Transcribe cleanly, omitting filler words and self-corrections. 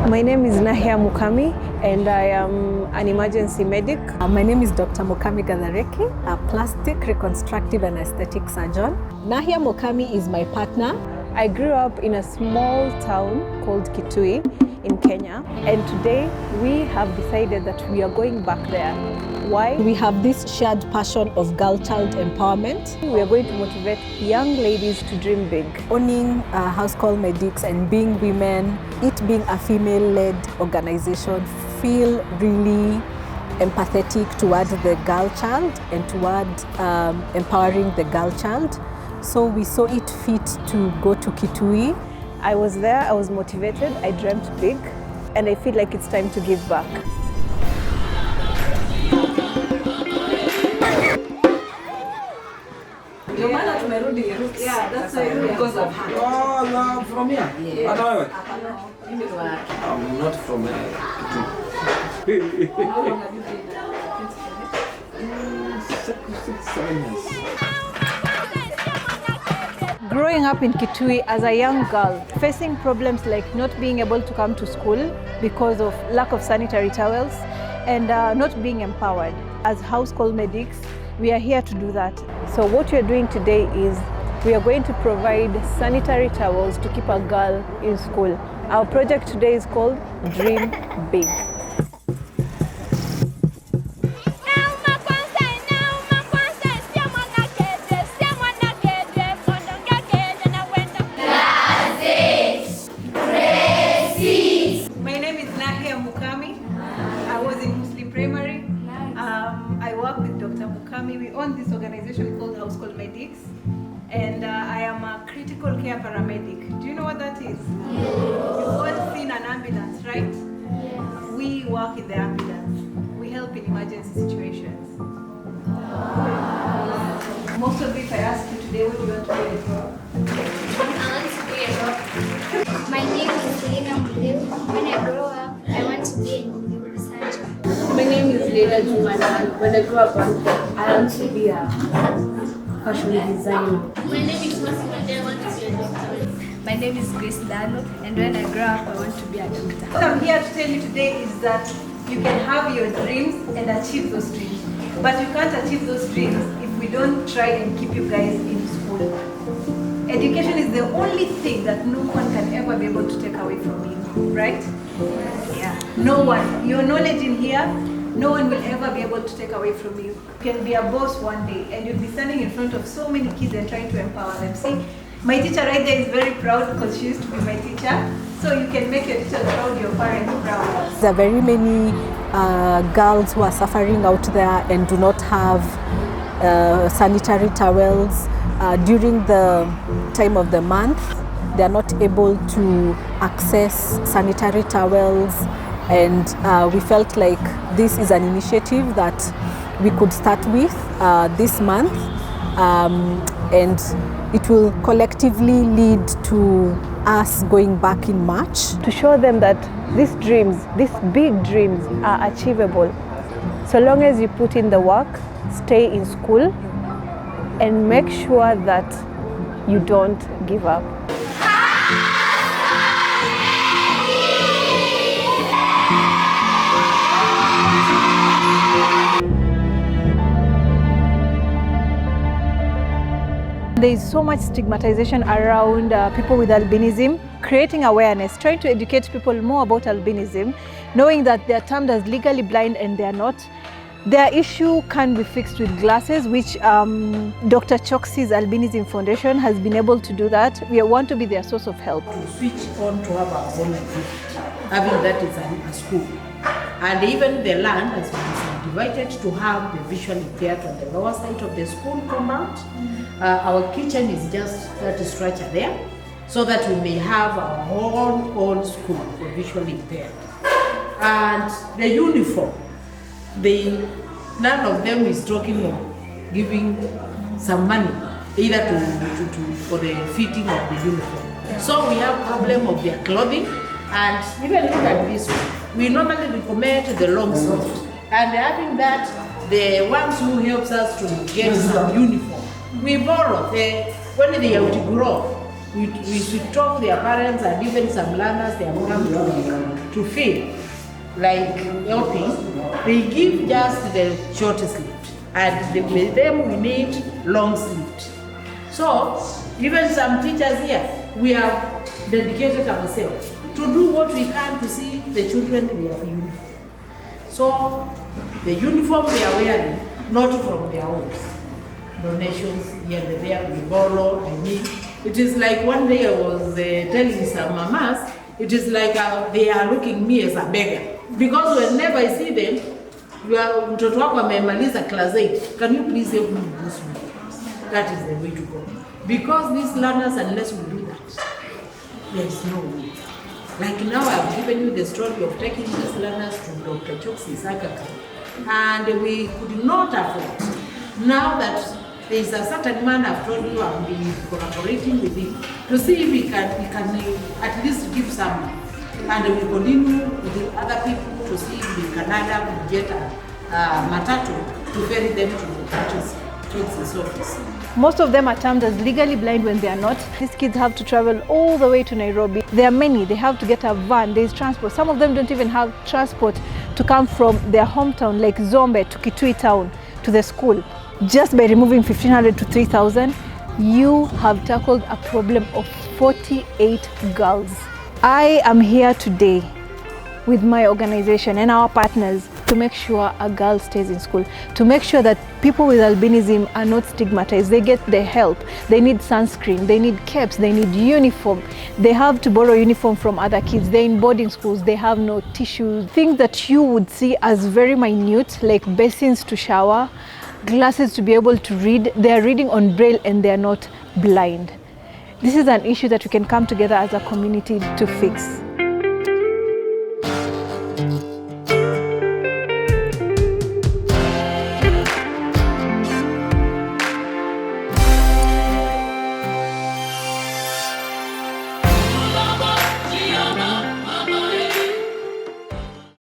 My name is Nahia Mukami and I am an emergency medic. My name is Dr. Mukami Gathareki, a plastic, reconstructive and aesthetic surgeon. Nahia Mukami is my partner. I grew up in a small town called Kitui in Kenya, and today we have decided that we are going back there. Why? We have this shared passion of girl-child empowerment. We are going to motivate young ladies to dream big. Owning HousecallMedics and being women, it being a female-led organization, feel really empathetic toward the girl child and toward empowering the girl child. So we saw it fit to go to Kitui. I was there, I was motivated, I dreamt big, and I feel like it's time to give back. Yeah, that's because of her. Oh, no, from here? Yeah. I'm not from Kitui. How long have you been there? 6-7 years. Growing up in Kitui as a young girl, facing problems like not being able to come to school because of lack of sanitary towels and not being empowered. As HousecallMedics, we are here to do that. So what we are doing today is we are going to provide sanitary towels to keep a girl in school. Our project today is called Dream Big. I work with Dr. Mukami. We own this organization called HousecallMedics, and I am a critical care paramedic. Do you know what that is? Yes. You've all seen an ambulance, right? Yes. We work in the ambulance. We help in emergency situations. Most of it I ask you today, what do you want to be? I want to be a doctor. My name is Lena Mudeu. When I grow up, I want to be a surgeon. My name is Leila Jumana. When I grow up, I want to be a fashion designer. My name is Masima. I want to be a doctor. My name is Grace Dano, and when I grow up, I want to be a doctor. What I'm here to tell you today is that you can have your dreams and achieve those dreams. But you can't achieve those dreams if we don't try and keep you guys in school. Education is the only thing that no one can ever be able to take away from you, right? Yeah. No one. Your knowledge in here, no one will ever be able to take away from you. You can be a boss one day and you'll be standing in front of so many kids and trying to empower them. See, my teacher right there is very proud because she used to be my teacher. So you can make your teacher proud, your parents proud. There are very many girls who are suffering out there and do not have sanitary towels. During the time of the month, they are not able to access sanitary towels, and we felt like this is an initiative that we could start with this month, and it will collectively lead to us going back in March. To show them that these dreams, these big dreams are achievable. So long as you put in the work, stay in school, and make sure that you don't give up. There is so much stigmatization around people with albinism. Creating awareness, trying to educate people more about albinism, knowing that they are termed as legally blind and they are not. Their issue can be fixed with glasses, which Dr. Choksi's Albinism Foundation has been able to do that. We want to be their source of help. To switch on to have our own life, having that is a school. And even the land has been divided to have the visually impaired on the lower side of the school compound. Our kitchen is just that structure there, so that we may have our own school for visually impaired. And the uniform, none of them is talking of giving some money either for the fitting of the uniform. So we have problem of their clothing, and even look at this one. We normally recommend the long sleeve, and having that, the ones who helps us to get some uniform, we borrow when they outgrow. we should talk their parents and even some learners they have come to feel like helping. They give just the short sleeve, and with them we need long sleeve. So even some teachers here, we have dedicated ourselves to do what we can to see the children wear uniform. So the uniform they are wearing, not from their homes. Donations here and there, we borrow. I mean, it is like one day I was telling some mamas, it is like they are looking me as a beggar. Because whenever I see them, mtoto wako amemaliza class 8, can you please help me with this one? That is the way to go. Because these learners, unless we do that, there is no way. Like now I've given you the story of taking these learners to Dr. Choksi's Agaka, and we could not afford. Now that there is a certain man I've told you I've been collaborating with him to see if we can at least give some. And we continue with the other people to see if we can get a matatu to ferry them to the Choksi's office. Most of them are termed as legally blind when they are not. These kids have to travel all the way to Nairobi. There are many, they have to get a van, there is transport. Some of them don't even have transport to come from their hometown like Zombe to Kitui town to the school. Just by removing 1,500 to 3,000, you have tackled a problem of 48 girls. I am here today with my organization and our partners to make sure a girl stays in school, to make sure that people with albinism are not stigmatized. They get the help. They need sunscreen, they need caps, they need uniform. They have to borrow uniform from other kids. They're in boarding schools, they have no tissues. Things that you would see as very minute, like basins to shower, glasses to be able to read. They are reading on Braille and they are not blind. This is an issue that we can come together as a community to fix.